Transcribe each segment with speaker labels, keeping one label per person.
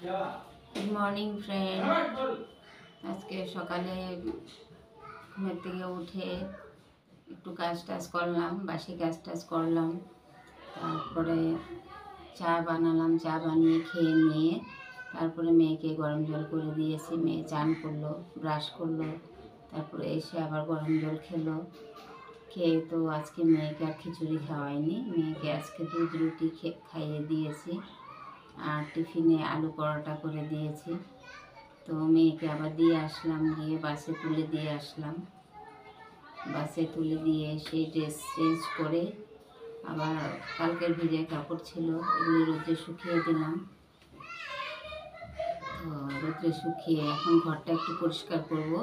Speaker 1: Good morning friend. আজকে সকালে ঘুমের থেকে উঠে একটু কাজ টাজ করলাম, বাসি কাজ টাজ করলাম। তারপরে চা বানালাম, চা বানিয়ে খেয়ে নিয়ে তারপরে মেয়েকে গরম জল করে দিয়েছি। মেয়ে চান করলো, ব্রাশ করলো, তারপরে এসে আবার গরম জল খেলো। খেয়ে তো আজকে মেয়েকে আর খিচুড়ি খাওয়াইনি, মেয়েকে আজকে দুধ রুটি খাইয়ে দিয়েছি আর টিফিনে আলু পরোটা করে দিয়েছি। তো মেয়েকে আবার দিয়ে আসলাম, গিয়ে বাসে তুলে দিয়ে আসলাম। বাসে তুলে দিয়ে এসে ড্রেস চেঞ্জ করে আবার কালকের ভিজে কাপড় ছিল এগুলি রোদে শুকিয়ে দিলাম। তো রোদে শুকিয়ে এখন ঘরটা একটু পরিষ্কার করব,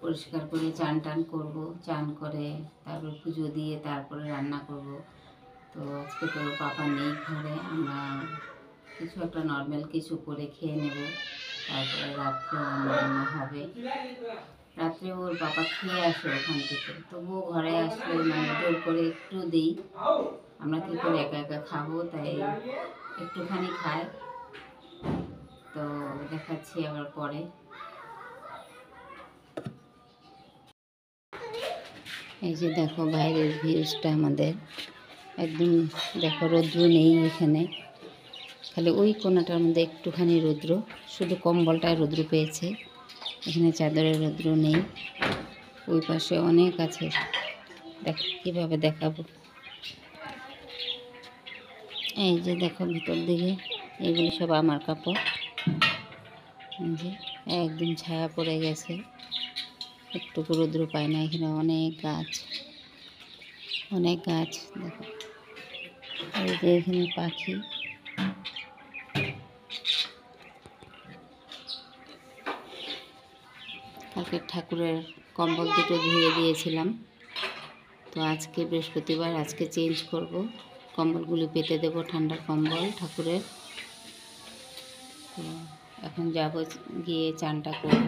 Speaker 1: পরিষ্কার করে চান টান করবো, চান করে তারপর পুজো দিয়ে তারপরে রান্না করব। তো আজকে তো পাপা নেই ঘরে, আমরা কিছু একটা নর্মাল কিছু করে খেয়ে নেব, তারপরে রাত্রে রান্না হবে। রাত্রে ওর বাবা খেয়ে আসে ওখান থেকে, তবুও ঘরে আসলে মানে জোর করে একটু দিই, আমরা কী করে একা একা খাবো, তাই একটুখানি খায়। তো দেখাচ্ছি আবার পরে। এই যে দেখো বাইরের ভিউজটা আমাদের, একদম দেখো রৌদ্র নেই এখানে, খালি ওই কোণাটার মধ্যে একটুখানি রৌদ্র, শুধু কম্বলটায় রৌদ্র পেয়েছে, এখানে চাদরের রৌদ্র নেই। ওই পাশে অনেক আছে, দেখ কীভাবে দেখাবো। এই যে দেখো ভিতর দিকে এগুলি সব আমার কাপড়, এই যে একদম ছায়া পড়ে গেছে, একটুকু রৌদ্র পায় না। এখানে অনেক গাছ, অনেক গাছ দেখো। এই যে এখানে পাখি, কালকে ঠাকুরের কম্বল দুটো ধুয়ে দিয়েছিলাম, তো আজকে বৃহস্পতিবার, আজকে চেঞ্জ করব, কম্বলগুলি পেতে দেবো, ঠান্ডার কম্বল ঠাকুরের। তো এখন যাব, গিয়ে চানটা করব।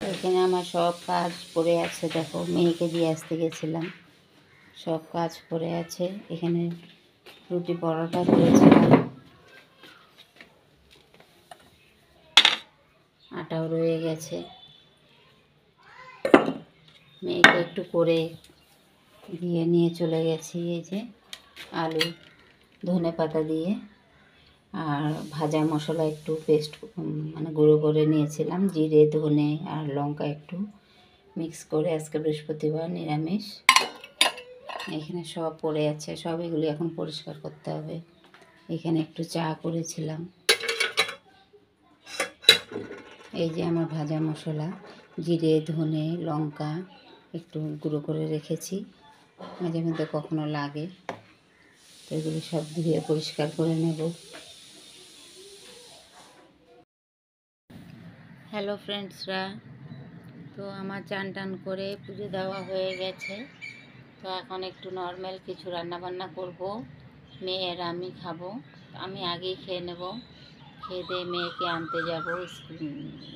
Speaker 1: এখানে আমার সব কাজ পড়ে আছে, দেখো মেয়েকে দিয়ে আসতে গেছিলাম, সব কাজ পড়ে আছে। এখানে রুটি পরোটা করেছিলাম, আটাও রয়ে গেছে, মেয়েকে একটু করে দিয়ে নিয়ে চলে গেছি। এই যে আলু ধনে পাতা দিয়ে আর ভাজা মশলা একটু পেস্ট মানে গুঁড়ো করে নিয়েছিলাম, জিরে ধনে আর লঙ্কা একটু মিক্স করে, আজকে বৃহস্পতিবার নিরামিষ। এখানে সব পড়ে আছে, সব এগুলি এখন পরিষ্কার করতে হবে। এখানে একটু চা করেছিলাম, এই যে আমার ভাজা মশলা, জিরে ধনে লঙ্কা একটু গুঁড়ো করে রেখেছি, মাঝে মধ্যে কখনো লাগে, তো এগুলি সব ধুয়ে পরিষ্কার করে নেব। হ্যালো ফ্রেন্ডসরা, তো আমার চান টান করে পুজো দেওয়া হয়ে গেছে। তো এখন একটু নর্মাল কিছু রান্নাবান্না করব, মেয়ের আমি খাবো, আমি আগেই খেয়ে নেব। খেয়ে দিয়ে মেয়েকে আনতে যাব,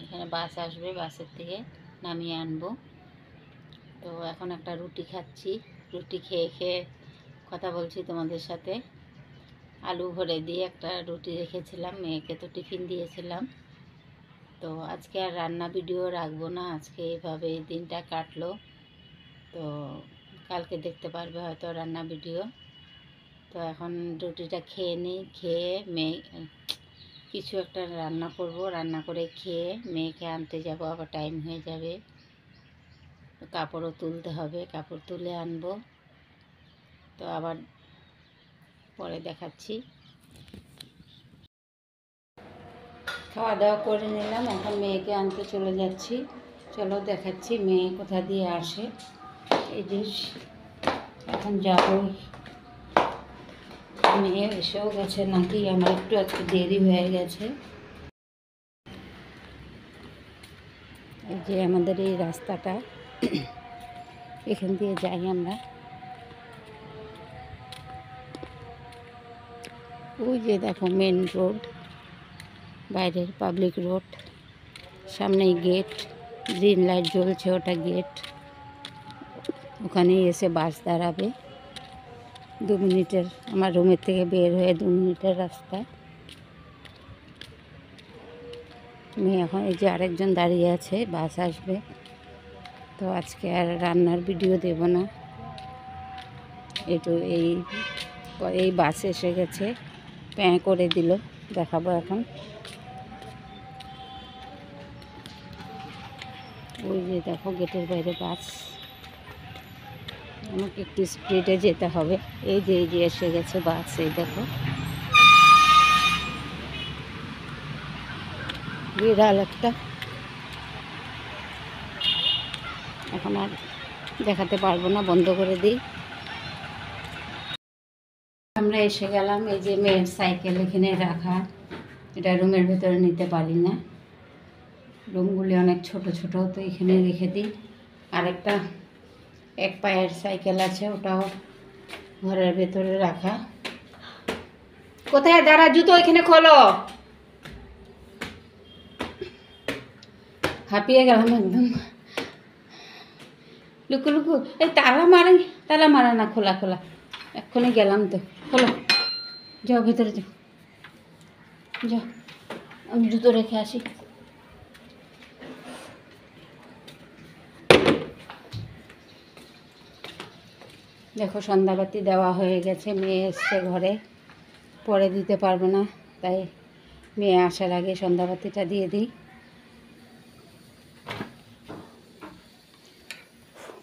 Speaker 1: এখানে বাস আসবে, বাসের থেকে নামিয়ে আনবো। তো এখন একটা রুটি খাচ্ছি, রুটি খেয়ে খেয়ে কথা বলছি তোমাদের সাথে। আলু ভরে দিয়ে একটা রুটি রেখেছিলাম, মেয়েকে তো টিফিন দিয়েছিলাম। তো আজকে আর রান্না ভিডিও রাখবো না, আজকে এইভাবে দিনটা কাটলো। তো কালকে দেখতে পারবে হয়তো রান্না ভিডিও। তো এখন রুটিটা খেয়ে নিই, খেয়ে মেয়ে কিছু একটা রান্না করব, রান্না করে খেয়ে মেয়েকে আনতে যাব, আবার টাইম হয়ে যাবে। কাপড়ও তুলতে হবে, কাপড় তুলে আনবো। তো আবার পরে দেখাচ্ছি। খাওয়া দাওয়া করে নিলাম, এখন মেয়েকে আনতে চলে যাচ্ছি। চলো দেখাচ্ছি মেয়ে কোথা দিয়ে আসে। এই যে এখন যাবো, মেয়ে এসেও গেছে নাকি, আমার একটু আজকে দেরি হয়ে গেছে। এই যে আমাদের এই রাস্তাটা, এখান দিয়ে যাই আমরা। ওই যে দেখো মেন রোড, বাইরের পাবলিক রোড, সামনেই গেট, গ্রিন লাইট জ্বলছে, ওটা গেট, ওখানেই এসে বাস দাঁড়াবে। 2 মিনিটের, আমার রুমের থেকে বের হয়ে 2 মিনিটের রাস্তা। মেয়ে এখন এই যে আরেকজন দাঁড়িয়ে আছে, বাস আসবে। তো আজকে আর রান্নার ভিডিও দেব না, এই বাস এসে গেছে, প্যাঁ করে দিল, দেখাবো এখন। ওই যে দেখো গেটের বাইরে বাস, আমাকে একটু স্পিডে যেতে হবে। এই যে এসে গেছে বাস, এই দেখো বিড়াল একটা। এখন আর দেখাতে পারবো না, বন্ধ করে দিই। আমরা এসে গেলাম। এই যে মেয়ের সাইকেল এখানে রাখা, এটা রুমের ভেতরে নিতে পারি না, রুমগুলি অনেক ছোট ছোট, তো এখানে রেখে দিই। আরেকটা 1 পায়ের সাইকেল আছে, ওটাও ঘরের ভেতরে রাখা। কোথায় দাঁড়া, জুতো এখানে খোলো। হাঁপিয়ে গেলাম একদম। লুকু লুকু, এই তালা মারা না, খোলা খোলা, এক্ষুনি গেলাম তো, খোলো, যাও ভেতরে যাও, যাও, আমি জুতো রেখে আসি। দেখো সন্ধ্যাবাতি দেওয়া হয়ে গেছে, মেয়ে এসছে ঘরে, পরে দিতে পারবো না, তাই মেয়ে আসার আগে সন্ধ্যাবাতিটা দিয়ে দিই।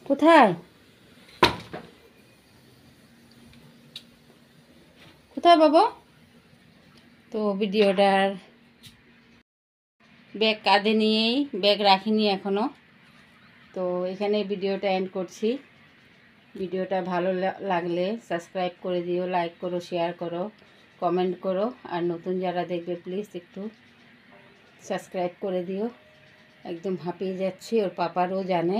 Speaker 1: কোথায় কোথায় বাবা? তো ভিডিওটার ব্যাগ কাঁধে নিয়েই, ব্যাগ রাখিনি এখনও, তো এখানে ভিডিওটা এন্ড করছি। ভিডিওটা ভালো লাগলে সাবস্ক্রাইব করে দিও, লাইক করো, শেয়ার করো, কমেন্ট করো, আর নতুন যারা দেখবে প্লিজ একটু সাবস্ক্রাইব করে দিও। একদম হাঁপিয়ে যাচ্ছি, ওর পাপারও জানে।